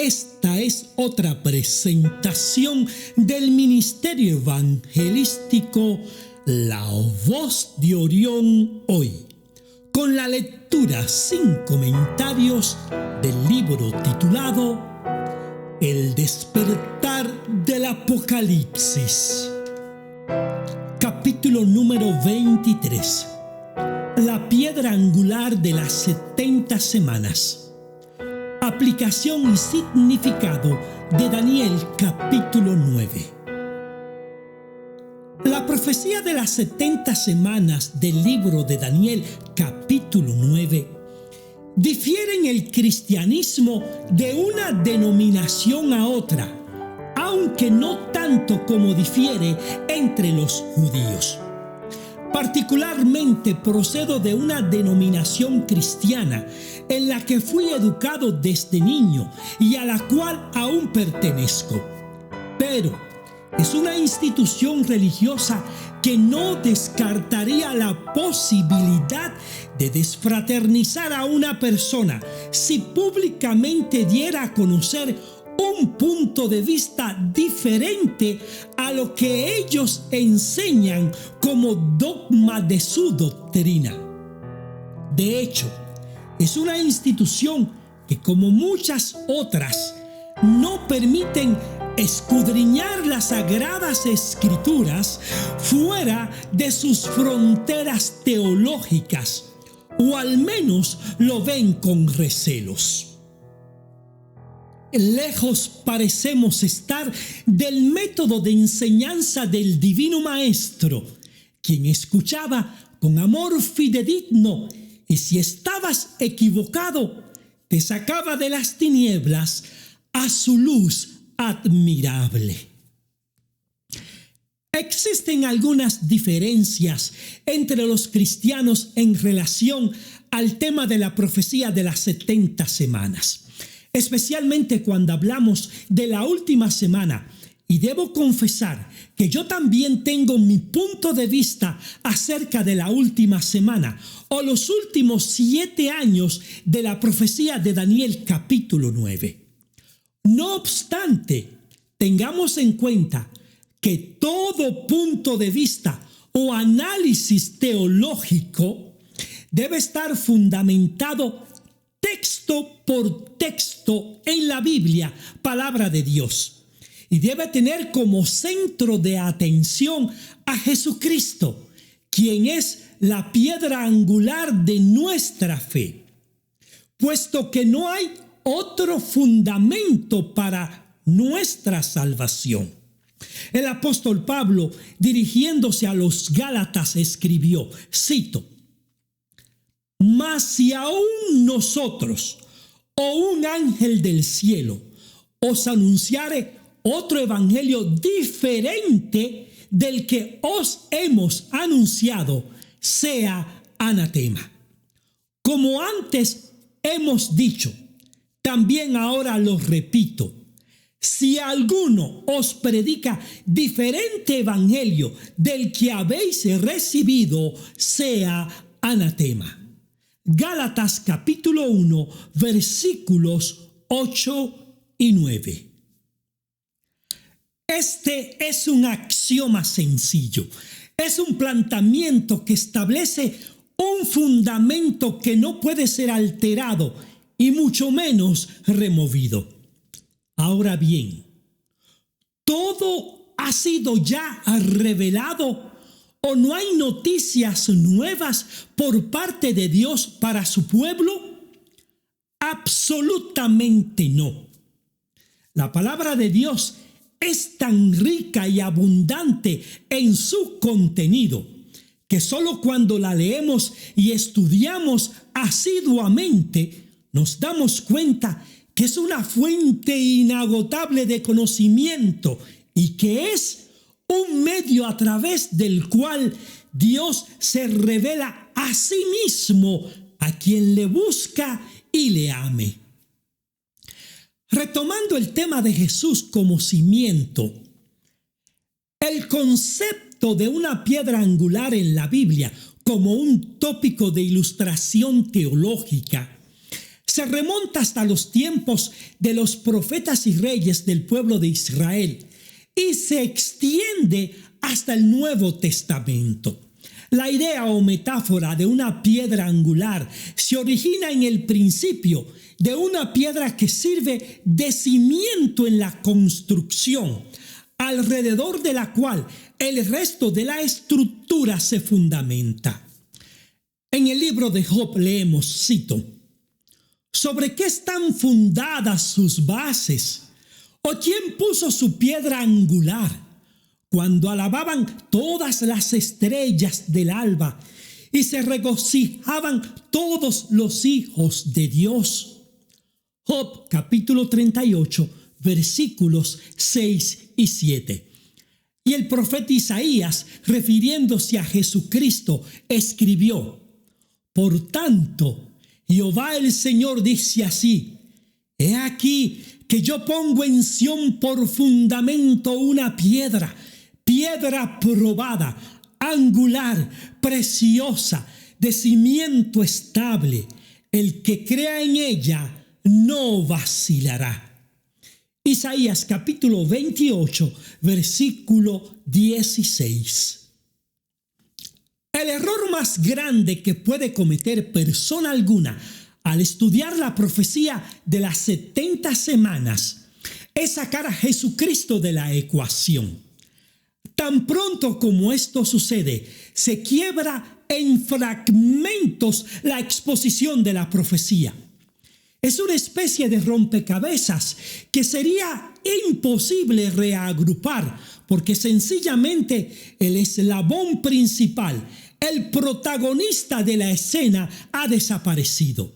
Esta es otra presentación del ministerio evangelístico La Voz de Orión Hoy, con la lectura sin comentarios del libro titulado El despertar del Apocalipsis. Capítulo número 23. La piedra angular de las 70 semanas. Aplicación y significado de Daniel capítulo 9. La profecía de las 70 semanas del libro de Daniel capítulo 9 difiere en el cristianismo de una denominación a otra, aunque no tanto como difiere entre los judíos. Particularmente procedo de una denominación cristiana en la que fui educado desde niño y a la cual aún pertenezco. Pero es una institución religiosa que no descartaría la posibilidad de desfraternizar a una persona si públicamente diera a conocer un punto de vista diferente a lo que ellos enseñan como dogma de su doctrina. De hecho, es una institución que, como muchas otras, no permiten escudriñar las sagradas escrituras fuera de sus fronteras teológicas, o al menos lo ven con recelos. Lejos parecemos estar del método de enseñanza del Divino Maestro, quien escuchaba con amor fidedigno y si estabas equivocado, te sacaba de las tinieblas a su luz admirable. Existen algunas diferencias entre los cristianos en relación al tema de la profecía de las 70 semanas. Especialmente cuando hablamos de la última semana, y debo confesar que yo también tengo mi punto de vista acerca de la última semana o los últimos 7 años de la profecía de Daniel capítulo 9. No obstante, tengamos en cuenta que todo punto de vista o análisis teológico debe estar fundamentado texto por texto en la Biblia, palabra de Dios, y debe tener como centro de atención a Jesucristo, quien es la piedra angular de nuestra fe, puesto que no hay otro fundamento para nuestra salvación. El apóstol Pablo, dirigiéndose a los Gálatas, escribió, cito: mas si aún nosotros o un ángel del cielo os anunciare otro evangelio diferente del que os hemos anunciado, sea anatema. Como antes hemos dicho, también ahora lo repito: si alguno os predica diferente evangelio del que habéis recibido, sea anatema. Gálatas capítulo 1, versículos 8 y 9. Este es un axioma sencillo. Es un planteamiento que establece un fundamento que no puede ser alterado y mucho menos removido. Ahora bien, todo ha sido ya revelado, ¿o no hay noticias nuevas por parte de Dios para su pueblo? Absolutamente no. La palabra de Dios es tan rica y abundante en su contenido que solo cuando la leemos y estudiamos asiduamente nos damos cuenta que es una fuente inagotable de conocimiento y que es un medio a través del cual Dios se revela a sí mismo a quien le busca y le ame. Retomando el tema de Jesús como cimiento, el concepto de una piedra angular en la Biblia como un tópico de ilustración teológica se remonta hasta los tiempos de los profetas y reyes del pueblo de Israel y se extiende hasta el Nuevo Testamento. La idea o metáfora de una piedra angular se origina en el principio de una piedra que sirve de cimiento en la construcción, alrededor de la cual el resto de la estructura se fundamenta. En el libro de Job leemos, cito, ¿sobre qué están fundadas sus bases? ¿O quién puso su piedra angular? Cuando alababan todas las estrellas del alba y se regocijaban todos los hijos de Dios. Job capítulo 38, versículos 6 y 7. Y el profeta Isaías, refiriéndose a Jesucristo, escribió, por tanto, Jehová el Señor dice así, he aquí que yo pongo en Sión por fundamento una piedra probada, angular, preciosa, de cimiento estable. El que crea en ella no vacilará. Isaías capítulo 28, versículo 16. El error más grande que puede cometer persona alguna al estudiar la profecía de las 70 semanas es sacar a Jesucristo de la ecuación. Tan pronto como esto sucede, se quiebra en fragmentos la exposición de la profecía. Es una especie de rompecabezas que sería imposible reagrupar porque sencillamente el eslabón principal, el protagonista de la escena, ha desaparecido.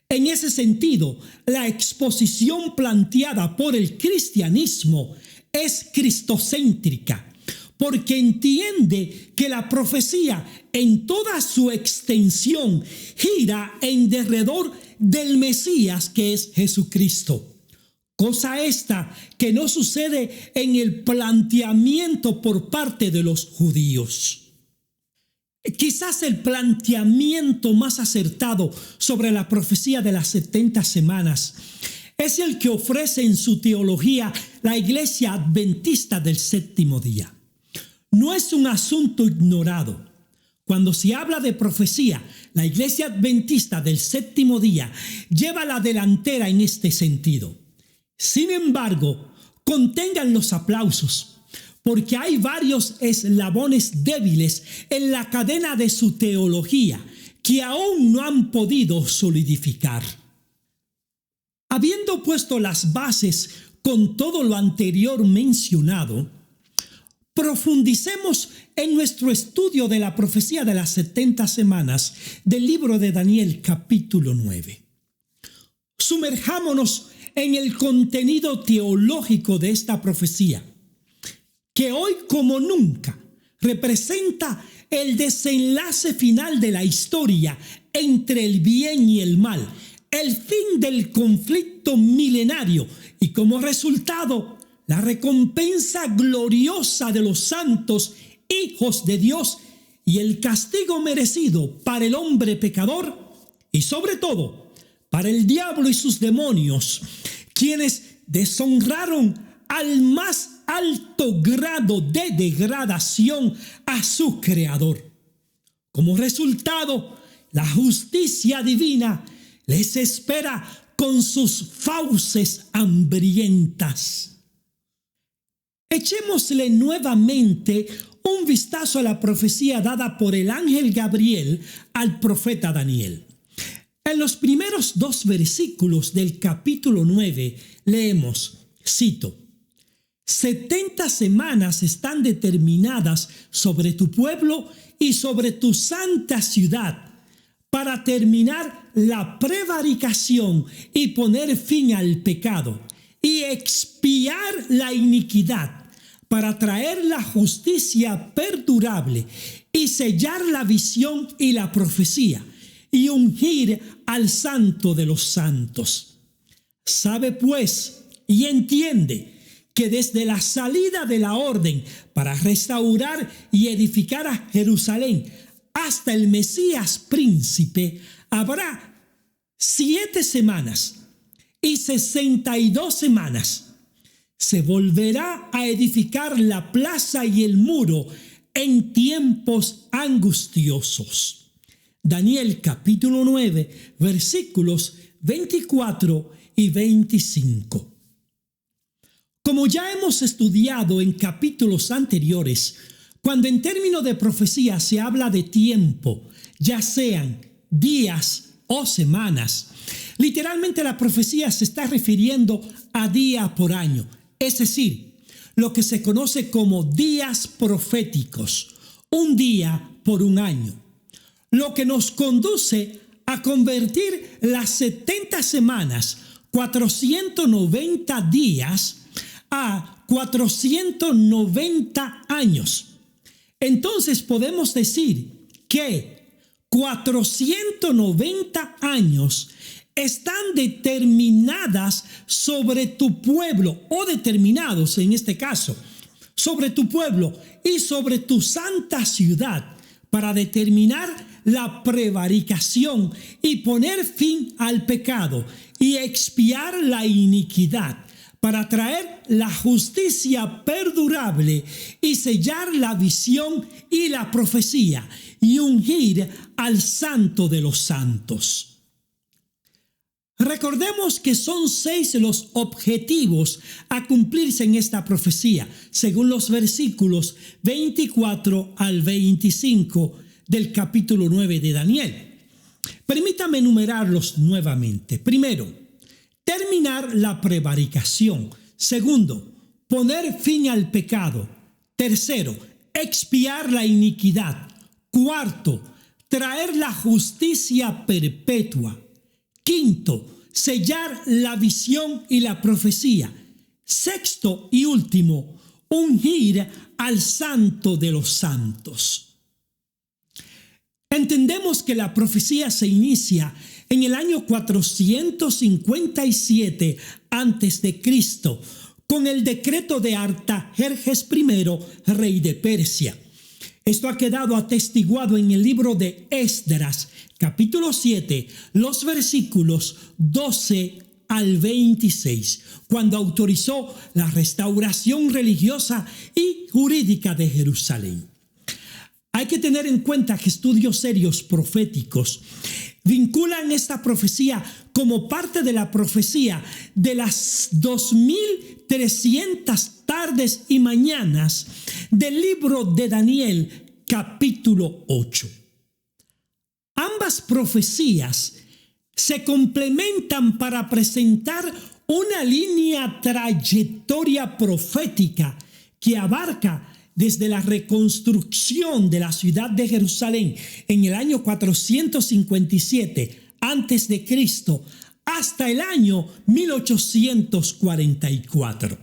En ese sentido, la exposición planteada por el cristianismo es cristocéntrica, porque entiende que la profecía en toda su extensión gira en derredor del Mesías, que es Jesucristo. Cosa esta que no sucede en el planteamiento por parte de los judíos. Quizás el planteamiento más acertado sobre la profecía de las 70 semanas es el que ofrece en su teología la Iglesia Adventista del Séptimo Día. No es un asunto ignorado. Cuando se habla de profecía, la Iglesia Adventista del Séptimo Día lleva la delantera en este sentido. Sin embargo, contengan los aplausos, porque hay varios eslabones débiles en la cadena de su teología que aún no han podido solidificar. Habiendo puesto las bases con todo lo anterior mencionado, profundicemos en nuestro estudio de la profecía de las 70 semanas del libro de Daniel capítulo 9. Sumerjámonos en el contenido teológico de esta profecía, que hoy como nunca representa el desenlace final de la historia entre el bien y el mal, el fin del conflicto milenario y como resultado la recompensa gloriosa de los santos hijos de Dios y el castigo merecido para el hombre pecador y sobre todo para el diablo y sus demonios, quienes deshonraron al más alto grado de degradación a su creador. Como resultado, la justicia divina les espera con sus fauces hambrientas. Echémosle nuevamente un vistazo a la profecía dada por el ángel Gabriel al profeta Daniel. En los primeros 2 versículos del capítulo 9 leemos, cito, 70 semanas están determinadas sobre tu pueblo y sobre tu santa ciudad para terminar la prevaricación y poner fin al pecado y expiar la iniquidad, para traer la justicia perdurable y sellar la visión y la profecía y ungir al santo de los santos. Sabe pues y entiende que desde la salida de la orden para restaurar y edificar a Jerusalén hasta el Mesías príncipe habrá 7 semanas y 62 semanas, se volverá a edificar la plaza y el muro en tiempos angustiosos. Daniel capítulo 9, versículos 24 y 25. Como ya hemos estudiado en capítulos anteriores, cuando en términos de profecía se habla de tiempo, ya sean días o semanas, literalmente la profecía se está refiriendo a día por año, es decir, lo que se conoce como días proféticos, un día por un año, lo que nos conduce a convertir las 70 semanas, 490 días, a 490 años. Entonces podemos decir que 490 años están determinadas sobre tu pueblo, o determinados en este caso, sobre tu pueblo y sobre tu santa ciudad, para determinar la prevaricación y poner fin al pecado y expiar la iniquidad, para traer la justicia perdurable y sellar la visión y la profecía y ungir al Santo de los Santos. Recordemos que son 6 los objetivos a cumplirse en esta profecía, según los versículos 24 al 25 del capítulo 9 de Daniel. Permítame enumerarlos nuevamente. Primero, terminar la prevaricación. Segundo, poner fin al pecado. Tercero, expiar la iniquidad. Cuarto, traer la justicia perpetua. Quinto, sellar la visión y la profecía. Sexto y último, ungir al Santo de los Santos. Entendemos que la profecía se inicia en el año 457 a.C., con el decreto de Artajerjes I, rey de Persia. Esto ha quedado atestiguado en el libro de Esdras, capítulo 7, los versículos 12 al 26, cuando autorizó la restauración religiosa y jurídica de Jerusalén. Hay que tener en cuenta que estudios serios proféticos vinculan esta profecía como parte de la profecía de las 2300 tardes y mañanas del libro de Daniel, capítulo 8. Ambas profecías se complementan para presentar una línea trayectoria profética que abarca desde la reconstrucción de la ciudad de Jerusalén en el año 457 a.C. hasta el año 1844.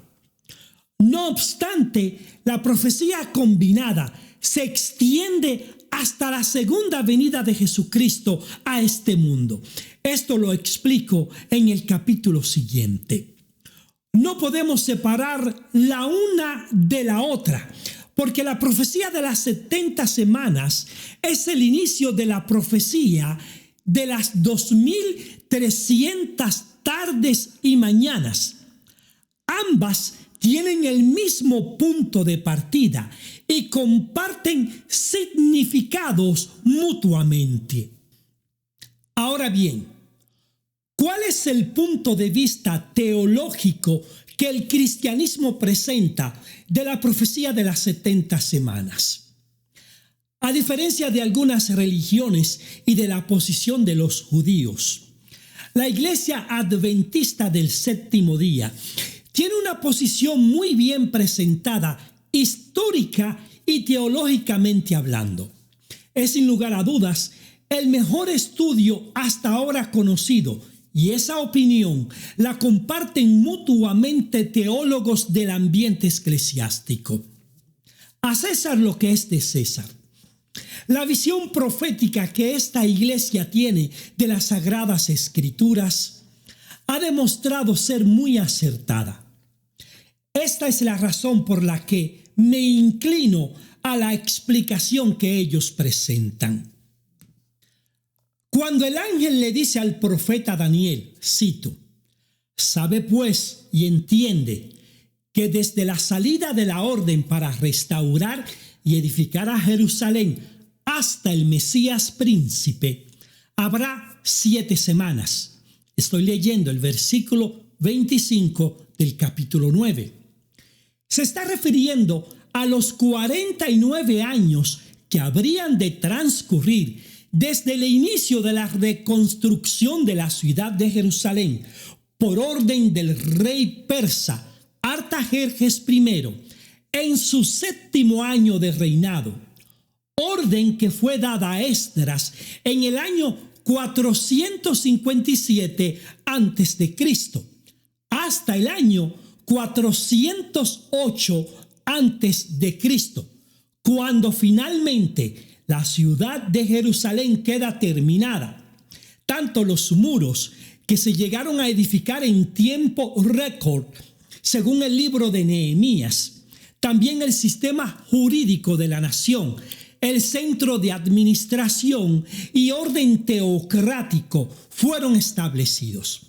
No obstante, la profecía combinada se extiende hasta la segunda venida de Jesucristo a este mundo. Esto lo explico en el capítulo siguiente. No podemos separar la una de la otra, porque la profecía de las 70 semanas es el inicio de la profecía de las 2300 tardes y mañanas. Ambas tienen el mismo punto de partida y comparten significados mutuamente. Ahora bien, ¿cuál es el punto de vista teológico que el cristianismo presenta de la profecía de las 70 semanas? A diferencia de algunas religiones y de la posición de los judíos, la Iglesia Adventista del Séptimo Día tiene una posición muy bien presentada, histórica y teológicamente hablando. Es sin lugar a dudas el mejor estudio hasta ahora conocido, y esa opinión la comparten mutuamente teólogos del ambiente eclesiástico. A César lo que es de César. La visión profética que esta iglesia tiene de las Sagradas Escrituras ha demostrado ser muy acertada. Esta es la razón por la que me inclino a la explicación que ellos presentan. Cuando el ángel le dice al profeta Daniel, cito, sabe pues y entiende que desde la salida de la orden para restaurar y edificar a Jerusalén hasta el Mesías príncipe, habrá 7 semanas. Estoy leyendo el versículo 25 del capítulo 9. Se está refiriendo a los 49 años que habrían de transcurrir desde el inicio de la reconstrucción de la ciudad de Jerusalén por orden del rey persa Artajerjes I en su 7º año de reinado, orden que fue dada a Esdras en el año 457 a.C. hasta el año 408 a.C., cuando finalmente la ciudad de Jerusalén queda terminada. Tanto los muros que se llegaron a edificar en tiempo récord, según el libro de Nehemías, también el sistema jurídico de la nación, el centro de administración y orden teocrático fueron establecidos.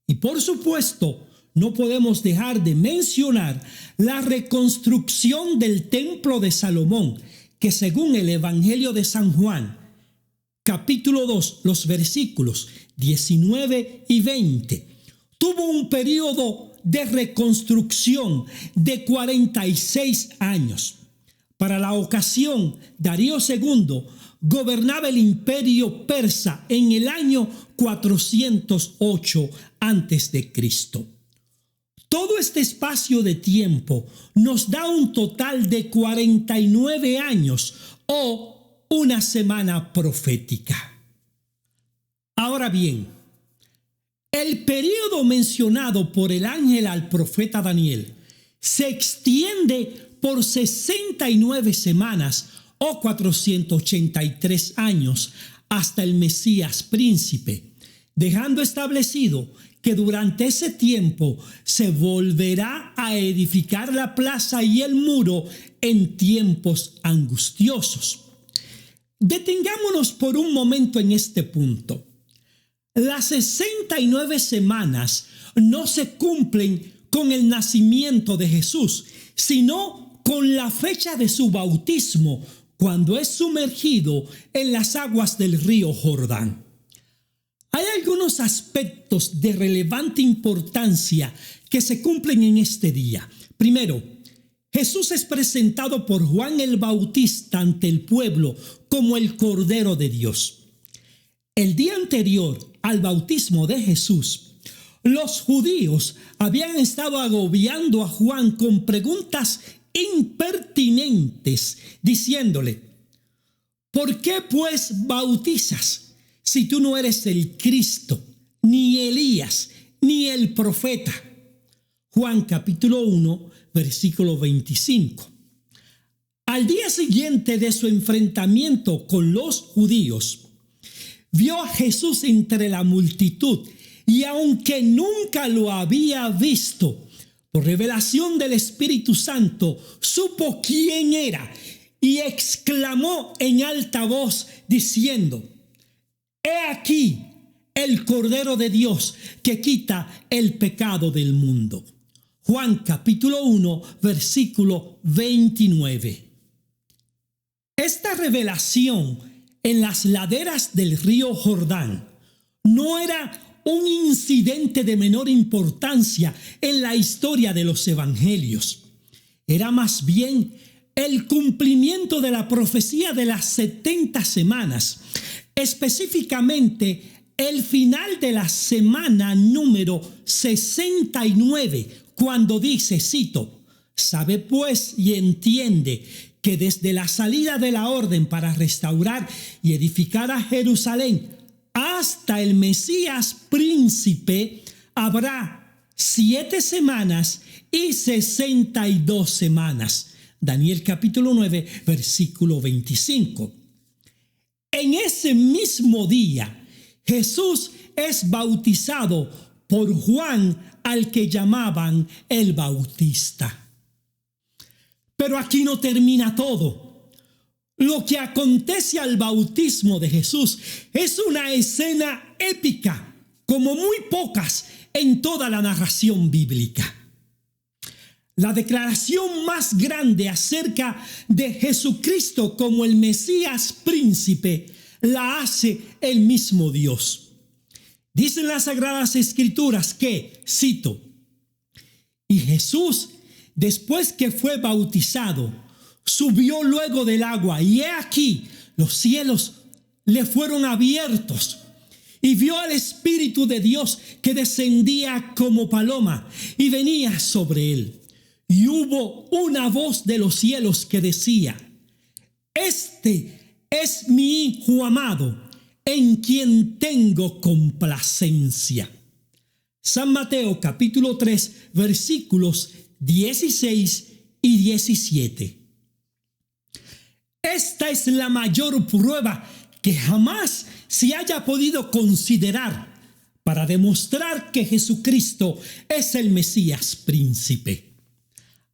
Y por supuesto, no podemos dejar de mencionar la reconstrucción del templo de Salomón, que según el Evangelio de San Juan, capítulo 2, los versículos 19 y 20, tuvo un periodo de reconstrucción de 46 años. Para la ocasión, Darío II gobernaba el imperio persa en el año 408 a.C. Todo este espacio de tiempo nos da un total de 49 años o una semana profética. Ahora bien, el periodo mencionado por el ángel al profeta Daniel se extiende por 69 semanas o 483 años hasta el Mesías príncipe, dejando establecido que durante ese tiempo se volverá a edificar la plaza y el muro en tiempos angustiosos. Detengámonos por un momento en este punto. Las 69 semanas no se cumplen con el nacimiento de Jesús, sino con la fecha de su bautismo, cuando es sumergido en las aguas del río Jordán. Hay algunos aspectos de relevante importancia que se cumplen en este día. Primero, Jesús es presentado por Juan el Bautista ante el pueblo como el Cordero de Dios. El día anterior al bautismo de Jesús, los judíos habían estado agobiando a Juan con preguntas impertinentes, diciéndole, ¿por qué pues bautizas si tú no eres el Cristo, ni Elías, ni el profeta? Juan capítulo 1, versículo 25. Al día siguiente de su enfrentamiento con los judíos, vio a Jesús entre la multitud y aunque nunca lo había visto, por revelación del Espíritu Santo, supo quién era y exclamó en alta voz diciendo, «He aquí el Cordero de Dios que quita el pecado del mundo». Juan capítulo 1, versículo 29. Esta revelación en las laderas del río Jordán no era un incidente de menor importancia en la historia de los evangelios. Era más bien el cumplimiento de la profecía de las 70 semanas, específicamente el final de la semana número 69, cuando dice, cito, «Sabe pues y entiende que desde la salida de la orden para restaurar y edificar a Jerusalén hasta el Mesías príncipe habrá 7 semanas y 62 semanas». Daniel capítulo 9, versículo 25. En ese mismo día, Jesús es bautizado por Juan, al que llamaban el Bautista. Pero aquí no termina todo. Lo que acontece al bautismo de Jesús es una escena épica, como muy pocas en toda la narración bíblica. La declaración más grande acerca de Jesucristo como el Mesías príncipe la hace el mismo Dios. Dicen las Sagradas Escrituras que, cito, y Jesús, después que fue bautizado, subió luego del agua, y he aquí los cielos le fueron abiertos, y vio al Espíritu de Dios que descendía como paloma y venía sobre él. Y hubo una voz de los cielos que decía: Este es mi Hijo amado, en quien tengo complacencia. San Mateo capítulo 3 versículos 16 y 17. Esta es la mayor prueba que jamás se haya podido considerar para demostrar que Jesucristo es el Mesías príncipe.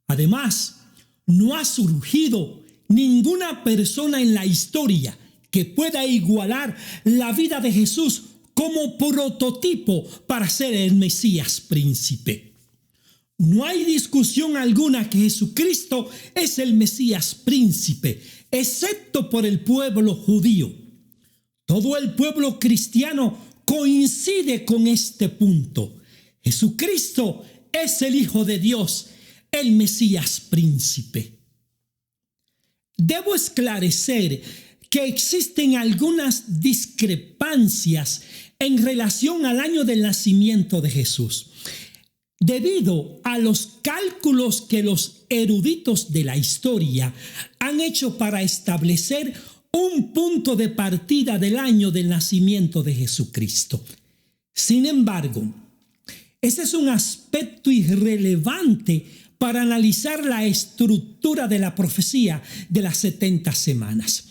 Además, no ha surgido ninguna persona en la historia que pueda igualar la vida de Jesús como prototipo para ser el Mesías príncipe. No hay discusión alguna que Jesucristo es el Mesías príncipe, excepto por el pueblo judío. Todo el pueblo cristiano coincide con este punto. Jesucristo es el Hijo de Dios, el Mesías príncipe. Debo esclarecer que existen algunas discrepancias en relación al año del nacimiento de Jesús, debido a los cálculos que los eruditos de la historia han hecho para establecer un punto de partida del año del nacimiento de Jesucristo. Sin embargo, ese es un aspecto irrelevante para analizar la estructura de la profecía de las 70 semanas,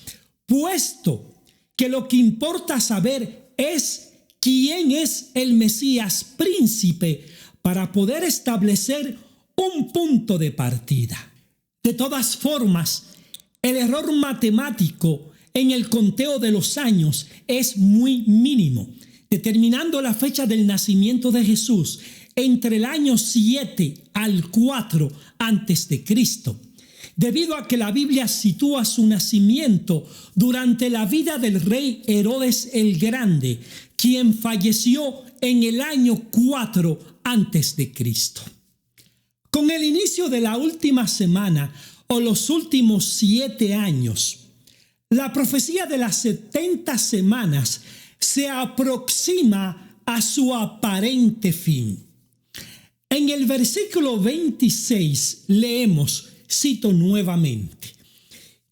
puesto que lo que importa saber es quién es el Mesías príncipe para poder establecer un punto de partida. De todas formas, el error matemático en el conteo de los años es muy mínimo, determinando la fecha del nacimiento de Jesús entre el año 7 al 4 antes de Cristo, debido a que la Biblia sitúa su nacimiento durante la vida del rey Herodes el Grande, quien falleció en el año 4 antes de Cristo. Con el inicio de la última semana o los últimos 7 años, la profecía de las 70 semanas se aproxima a su aparente fin. En el versículo 26 leemos, cito nuevamente,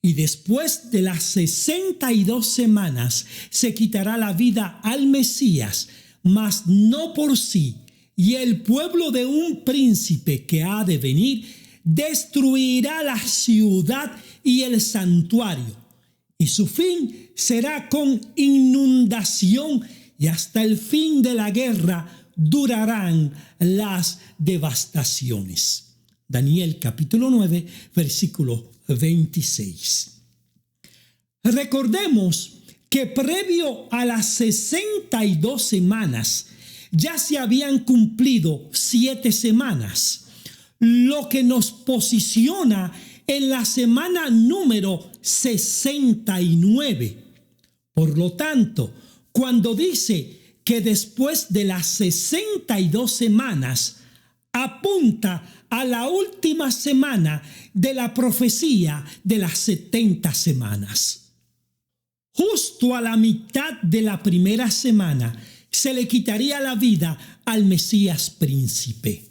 y después de las 62 semanas se quitará la vida al Mesías, mas no por sí, y el pueblo de un príncipe que ha de venir destruirá la ciudad y el santuario, y su fin será con inundación, y hasta el fin de la guerra durarán las devastaciones. Daniel capítulo 9, versículo 26. Recordemos que previo a las 62 semanas ya se habían cumplido 7 semanas, lo que nos posiciona en la semana número 69. Por lo tanto, cuando dice que después de las 62 semanas apunta a la última semana de la profecía de las 70 semanas. Justo a la mitad de la primera semana se le quitaría la vida al Mesías príncipe.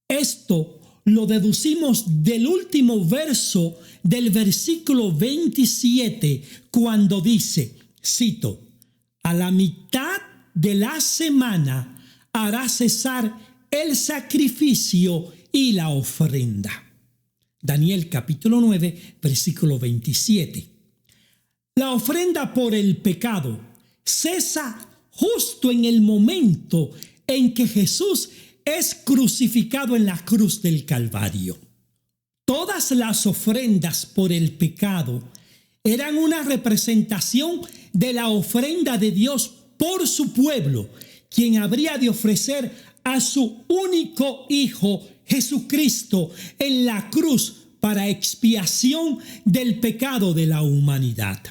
Esto lo deducimos del último verso del versículo 27, cuando dice, cito, a la mitad de la semana hará cesar el sacrificio y la ofrenda. Daniel capítulo 9, versículo 27. La ofrenda por el pecado cesa justo en el momento en que Jesús es crucificado en la cruz del Calvario. Todas las ofrendas por el pecado eran una representación de la ofrenda de Dios por su pueblo, quien habría de ofrecer a su único Hijo, Jesucristo, en la cruz para expiación del pecado de la humanidad.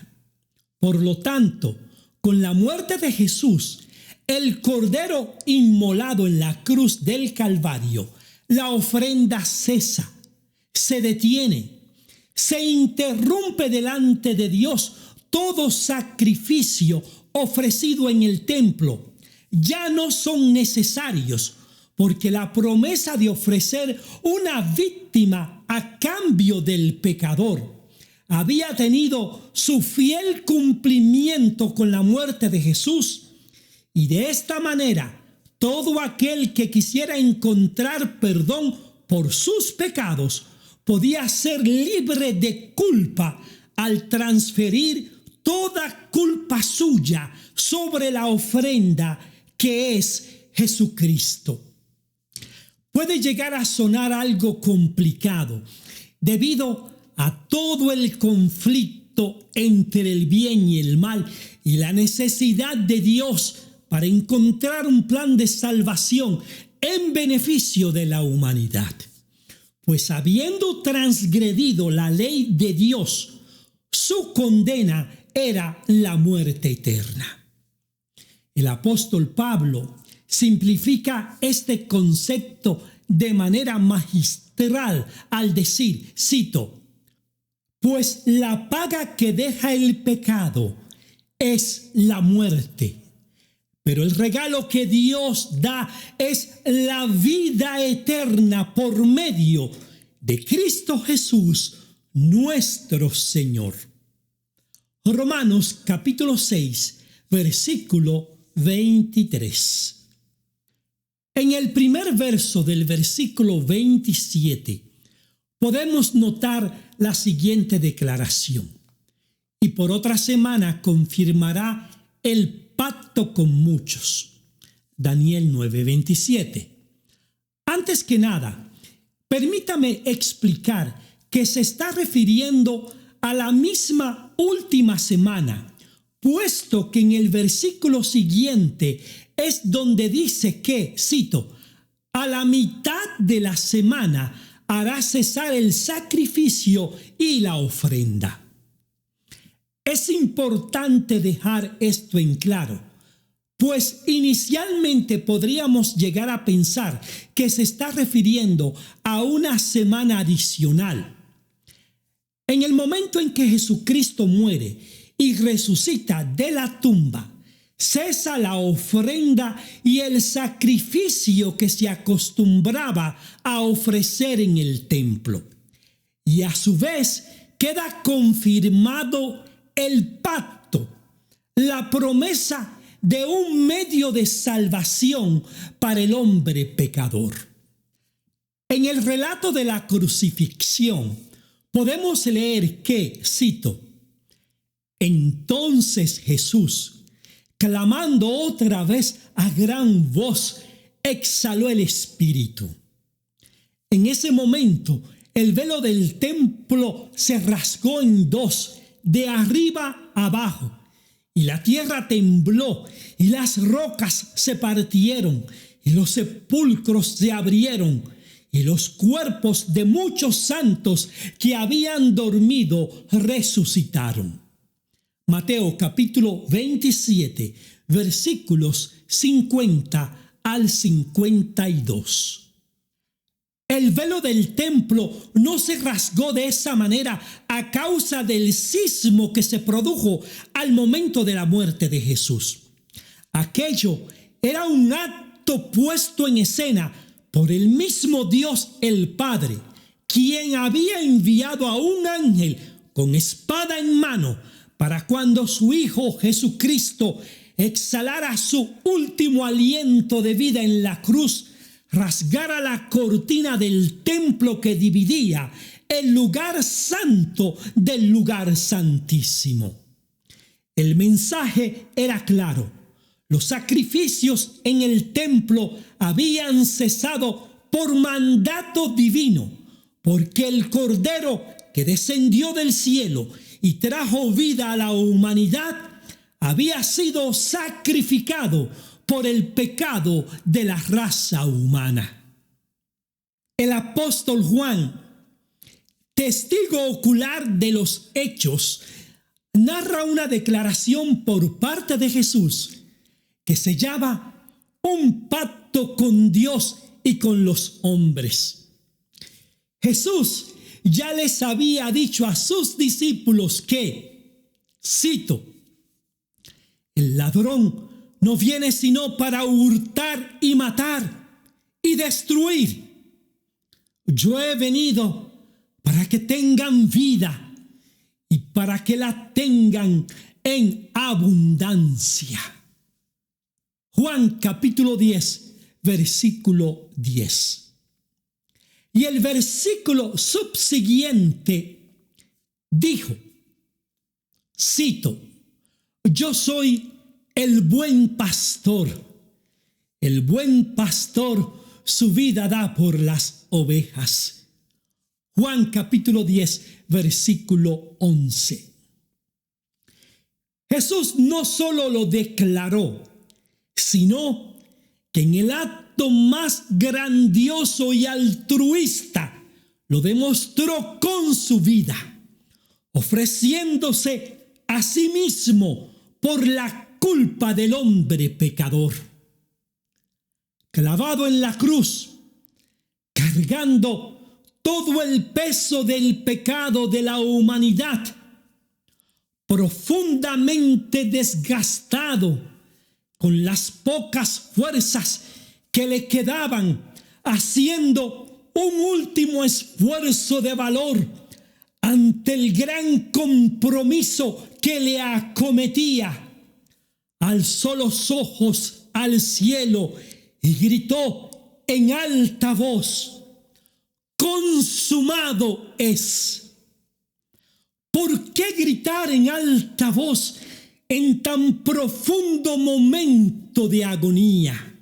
Por lo tanto, con la muerte de Jesús, el Cordero inmolado en la cruz del Calvario, la ofrenda cesa, se detiene, se interrumpe delante de Dios todo sacrificio ofrecido en el templo. Ya no son necesarios, porque la promesa de ofrecer una víctima a cambio del pecador había tenido su fiel cumplimiento con la muerte de Jesús, y de esta manera todo aquel que quisiera encontrar perdón por sus pecados podía ser libre de culpa al transferir toda culpa suya sobre la ofrenda que es Jesucristo. Puede llegar a sonar algo complicado debido a todo el conflicto entre el bien y el mal y la necesidad de Dios para encontrar un plan de salvación en beneficio de la humanidad. Pues habiendo transgredido la ley de Dios, su condena era la muerte eterna. El apóstol Pablo simplifica este concepto de manera magistral al decir, cito, pues la paga que deja el pecado es la muerte, pero el regalo que Dios da es la vida eterna por medio de Cristo Jesús, nuestro Señor. Romanos capítulo 6, versículo 23. En el primer verso del versículo 27 podemos notar la siguiente declaración: y por otra semana confirmará el pacto con muchos. Daniel 9:27. Antes que nada, permítame explicar que se está refiriendo a la misma última semana, puesto que en el versículo siguiente es donde dice que, cito, a la mitad de la semana hará cesar el sacrificio y la ofrenda. Es importante dejar esto en claro, pues inicialmente podríamos llegar a pensar que se está refiriendo a una semana adicional. En el momento en que Jesucristo muere y resucita de la tumba, cesa la ofrenda y el sacrificio que se acostumbraba a ofrecer en el templo. Y a su vez queda confirmado el pacto, la promesa de un medio de salvación para el hombre pecador. En el relato de la crucifixión podemos leer que, cito, entonces Jesús, clamando otra vez a gran voz, exhaló el espíritu. En ese momento, el velo del templo se rasgó en dos, de arriba a abajo, y la tierra tembló, y las rocas se partieron, y los sepulcros se abrieron, y los cuerpos de muchos santos que habían dormido resucitaron. Mateo capítulo 27, versículos 50 al 52. El velo del templo no se rasgó de esa manera a causa del sismo que se produjo al momento de la muerte de Jesús. Aquello era un acto puesto en escena por el mismo Dios el Padre, quien había enviado a un ángel con espada en mano para cuando su Hijo Jesucristo exhalara su último aliento de vida en la cruz, rasgara la cortina del templo que dividía el lugar santo del lugar santísimo. El mensaje era claro: los sacrificios en el templo habían cesado por mandato divino, porque el Cordero que descendió del cielo y trajo vida a la humanidad, había sido sacrificado por el pecado de la raza humana. El apóstol Juan, testigo ocular de los hechos, narra una declaración por parte de Jesús que sellaba un pacto con Dios y con los hombres. Jesús ya les había dicho a sus discípulos que, cito, el ladrón no viene sino para hurtar y matar y destruir. Yo he venido para que tengan vida y para que la tengan en abundancia. Juan capítulo 10, versículo 10. Y el versículo subsiguiente dijo, cito, yo soy el buen pastor. El buen pastor su vida da por las ovejas. Juan capítulo 10, versículo 11. Jesús no solo lo declaró, sino que en el acto más grandioso y altruista lo demostró con su vida, ofreciéndose a sí mismo por la culpa del hombre pecador. Clavado en la cruz, cargando todo el peso del pecado de la humanidad, profundamente desgastado, con las pocas fuerzas que le quedaban, haciendo un último esfuerzo de valor ante el gran compromiso que le acometía, alzó los ojos al cielo y gritó en alta voz, consumado es. ¿Por qué gritar en alta voz en tan profundo momento de agonía?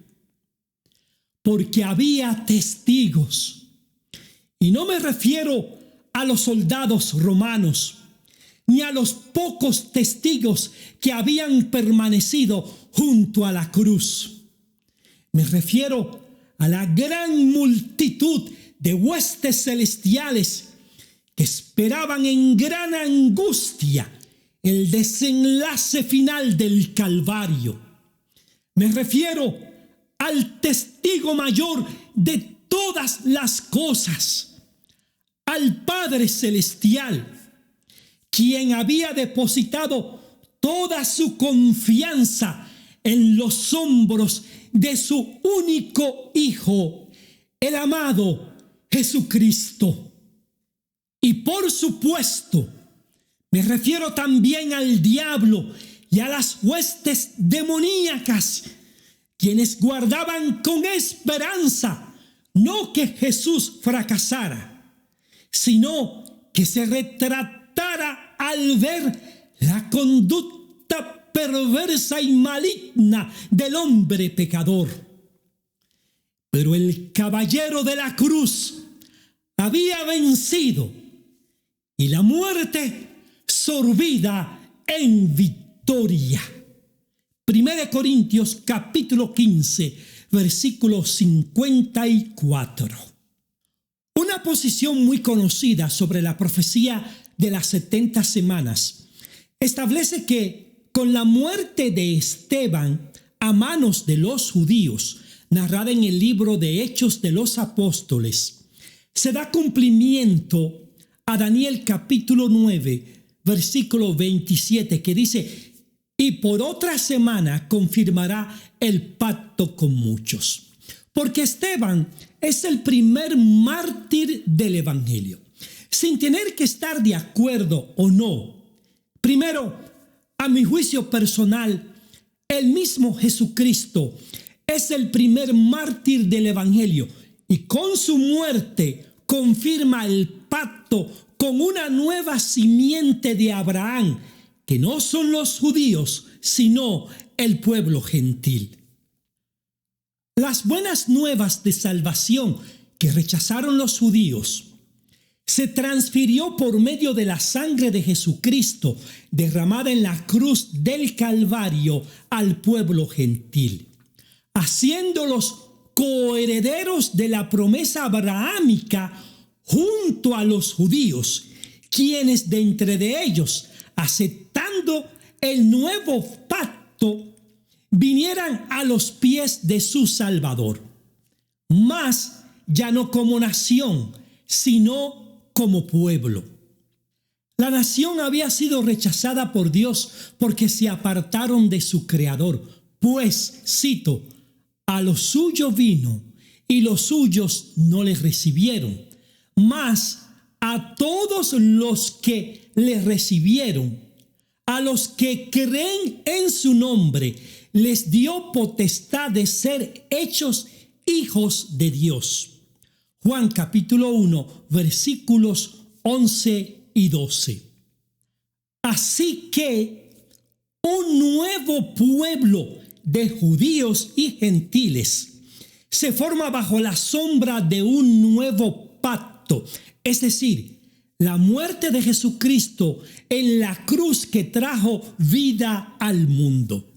Porque había testigos. Y no me refiero a los soldados romanos, ni a los pocos testigos que habían permanecido junto a la cruz. Me refiero a la gran multitud de huestes celestiales que esperaban en gran angustia el desenlace final del Calvario. Me refiero al testigo mayor de todas las cosas, al Padre Celestial, quien había depositado toda su confianza en los hombros de su único Hijo, el amado Jesucristo. Y por supuesto, me refiero también al diablo y a las huestes demoníacas, quienes guardaban con esperanza no que Jesús fracasara, sino que se retratara al ver la conducta perversa y maligna del hombre pecador. Pero el caballero de la cruz había vencido y la muerte sorbida en victoria. 1 Corintios capítulo 15, versículo 54. Una posición muy conocida sobre la profecía de las 70 semanas establece que con la muerte de Esteban a manos de los judíos, narrada en el libro de Hechos de los Apóstoles, se da cumplimiento a Daniel capítulo 9, versículo 27, que dice, y por otra semana confirmará el pacto con muchos. Porque Esteban es el primer mártir del Evangelio. Sin tener que estar de acuerdo o no, primero, a mi juicio personal, el mismo Jesucristo es el primer mártir del Evangelio y con su muerte confirma el pacto con una nueva simiente de Abraham, que no son los judíos, sino el pueblo gentil. Las buenas nuevas de salvación que rechazaron los judíos se transfirió por medio de la sangre de Jesucristo derramada en la cruz del Calvario al pueblo gentil, haciéndolos coherederos de la promesa abrahámica junto a los judíos, quienes de entre de ellos, aceptando el nuevo pacto, vinieran a los pies de su Salvador, mas ya no como nación, sino como pueblo. La nación había sido rechazada por Dios porque se apartaron de su Creador, pues, cito, a los suyos vino y los suyos no les recibieron, mas a todos los que les recibieron, a los que creen en su nombre, les dio potestad de ser hechos hijos de Dios. Juan capítulo 1, versículos 11 y 12. Así que un nuevo pueblo de judíos y gentiles se forma bajo la sombra de un nuevo pacto, es decir, la muerte de Jesucristo en la cruz que trajo vida al mundo.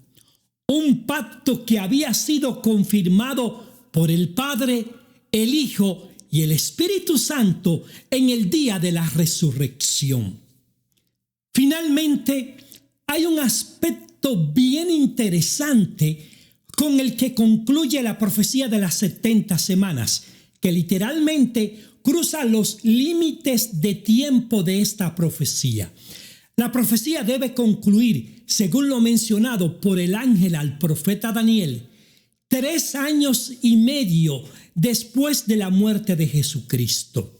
Un pacto que había sido confirmado por el Padre, el Hijo y el Espíritu Santo en el día de la resurrección. Finalmente, hay un aspecto bien interesante con el que concluye la profecía de las 70 semanas, que literalmente cruza los límites de tiempo de esta profecía. La profecía debe concluir, según lo mencionado por el ángel al profeta Daniel, 3 años y medio después de la muerte de Jesucristo.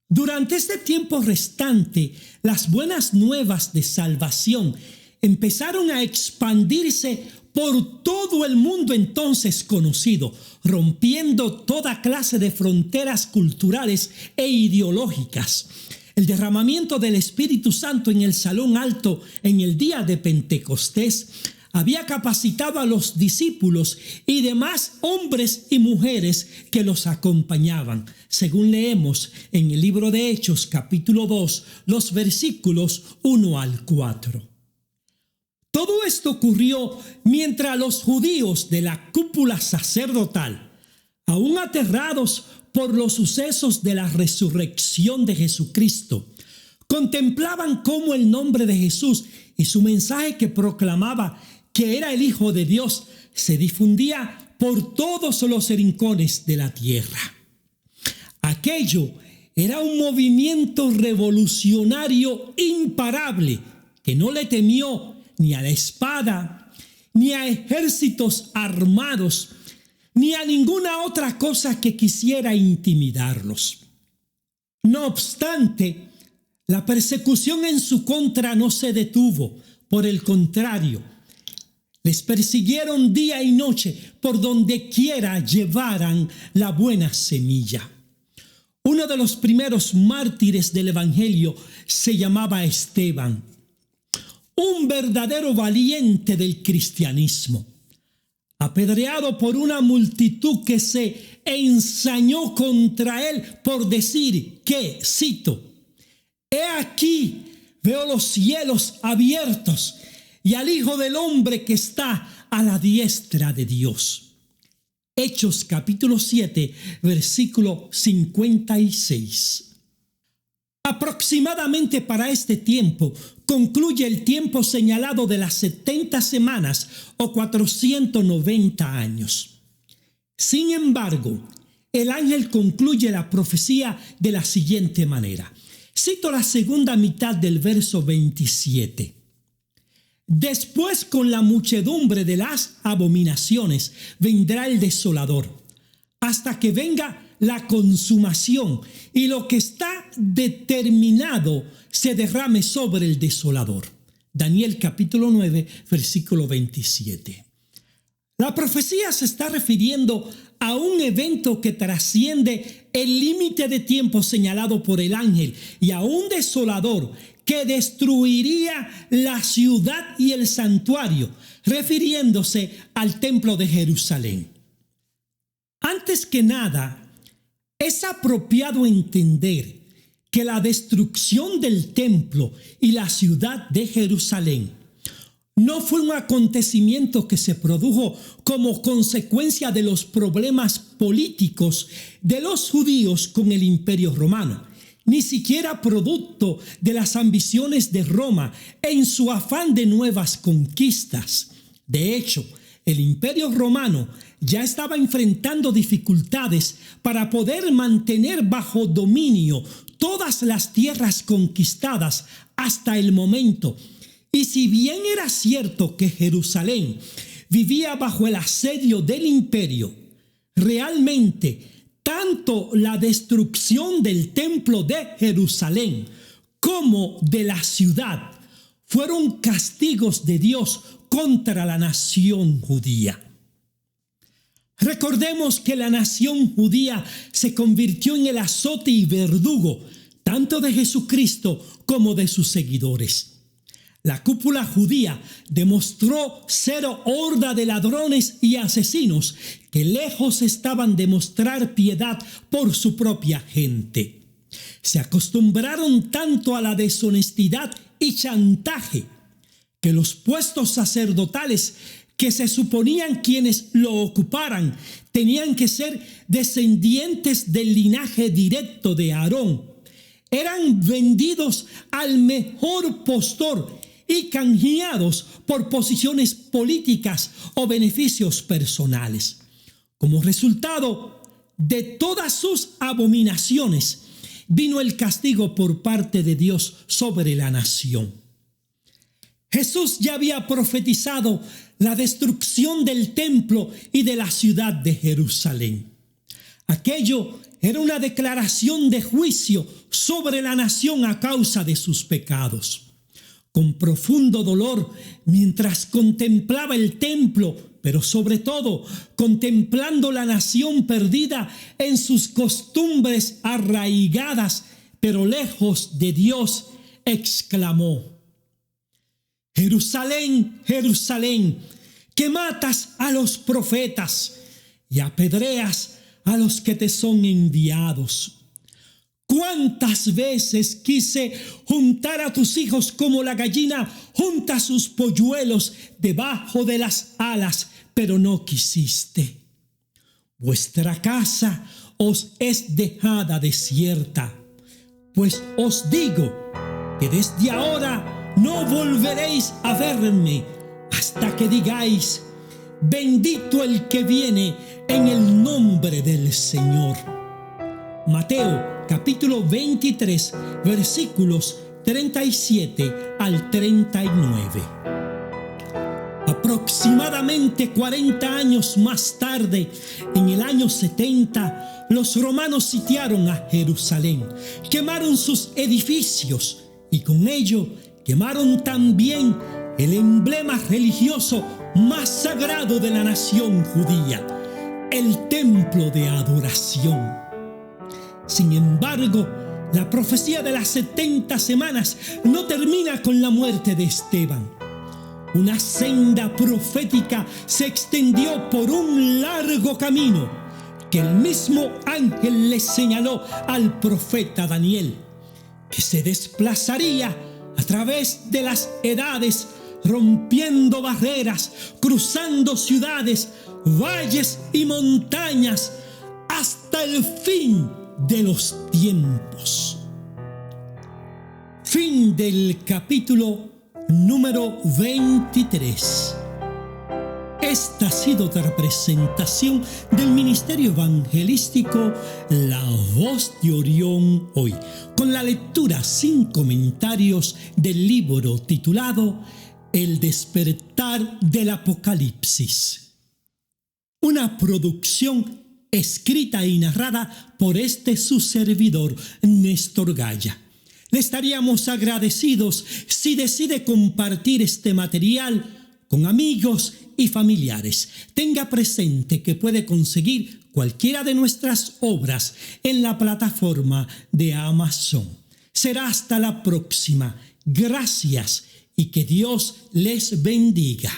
Durante este tiempo restante, las buenas nuevas de salvación empezaron a expandirse por todo el mundo entonces conocido, rompiendo toda clase de fronteras culturales e ideológicas. El derramamiento del Espíritu Santo en el Salón Alto en el día de Pentecostés había capacitado a los discípulos y demás hombres y mujeres que los acompañaban, según leemos en el libro de Hechos capítulo 2, los versículos 1 al 4. Todo esto ocurrió mientras los judíos de la cúpula sacerdotal, aún aterrados por los sucesos de la resurrección de Jesucristo, contemplaban cómo el nombre de Jesús y su mensaje que proclamaba que era el Hijo de Dios se difundía por todos los rincones de la tierra. Aquello era un movimiento revolucionario imparable que no le temió ni a la espada, ni a ejércitos armados, ni a ninguna otra cosa que quisiera intimidarlos. No obstante, la persecución en su contra no se detuvo. Por el contrario, les persiguieron día y noche por donde quiera llevaran la buena semilla. Uno de los primeros mártires del Evangelio se llamaba Esteban, un verdadero valiente del cristianismo, apedreado por una multitud que se ensañó contra él por decir que, cito, «He aquí, veo los cielos abiertos y al Hijo del Hombre que está a la diestra de Dios». Hechos capítulo 7, versículo 56. Aproximadamente para este tiempo concluye el tiempo señalado de las 70 semanas o 490 años. Sin embargo, el ángel concluye la profecía de la siguiente manera. Cito la segunda mitad del verso 27. Después, con la muchedumbre de las abominaciones, vendrá el desolador, hasta que venga la consumación y lo que está determinado se derrame sobre el desolador. Daniel capítulo 9, versículo 27. La profecía se está refiriendo a un evento que trasciende el límite de tiempo señalado por el ángel y a un desolador que destruiría la ciudad y el santuario, refiriéndose al templo de Jerusalén. Antes que nada, es apropiado entender que la destrucción del templo y la ciudad de Jerusalén no fue un acontecimiento que se produjo como consecuencia de los problemas políticos de los judíos con el Imperio Romano, ni siquiera producto de las ambiciones de Roma en su afán de nuevas conquistas. De hecho, el Imperio Romano ya estaba enfrentando dificultades para poder mantener bajo dominio todas las tierras conquistadas hasta el momento. Y si bien era cierto que Jerusalén vivía bajo el asedio del imperio, realmente tanto la destrucción del templo de Jerusalén como de la ciudad fueron castigos de Dios contra la nación judía. Recordemos que la nación judía se convirtió en el azote y verdugo tanto de Jesucristo como de sus seguidores. La cúpula judía demostró ser horda de ladrones y asesinos que lejos estaban de mostrar piedad por su propia gente. Se acostumbraron tanto a la deshonestidad y chantaje que los puestos sacerdotales que se suponían quienes lo ocuparan tenían que ser descendientes del linaje directo de Aarón. Eran vendidos al mejor postor y canjeados por posiciones políticas o beneficios personales. Como resultado de todas sus abominaciones, vino el castigo por parte de Dios sobre la nación. Jesús ya había profetizado la destrucción del templo y de la ciudad de Jerusalén. Aquello era una declaración de juicio sobre la nación a causa de sus pecados. Con profundo dolor, mientras contemplaba el templo, pero sobre todo contemplando la nación perdida en sus costumbres arraigadas, pero lejos de Dios, exclamó: Jerusalén, Jerusalén, que matas a los profetas y apedreas a los que te son enviados. ¿Cuántas veces quise juntar a tus hijos como la gallina junta sus polluelos debajo de las alas, pero no quisiste? Vuestra casa os es dejada desierta. Pues os digo que desde ahora no volveréis a verme hasta que digáis: bendito el que viene en el nombre del Señor. Mateo capítulo 23, versículos 37 al 39. Aproximadamente 40 años más tarde, en el año 70, los romanos sitiaron a Jerusalén, quemaron sus edificios y con ello quemaron también el emblema religioso más sagrado de la nación judía, el templo de adoración. Sin embargo, la profecía de las 70 semanas no termina con la muerte de Esteban. Una senda profética se extendió por un largo camino que el mismo ángel le señaló al profeta Daniel, que se desplazaría a través de las edades, rompiendo barreras, cruzando ciudades, valles y montañas, hasta el fin de los tiempos. Fin del capítulo número 23. Esta ha sido otra presentación del Ministerio Evangelístico La Voz de Orión Hoy, con la lectura sin comentarios del libro titulado El despertar del Apocalipsis. Una producción escrita y narrada por su servidor, Néstor Gaya. Le estaríamos agradecidos si decide compartir este material con amigos y familiares. Tenga presente que puede conseguir cualquiera de nuestras obras en la plataforma de Amazon. Será hasta la próxima. Gracias y que Dios les bendiga.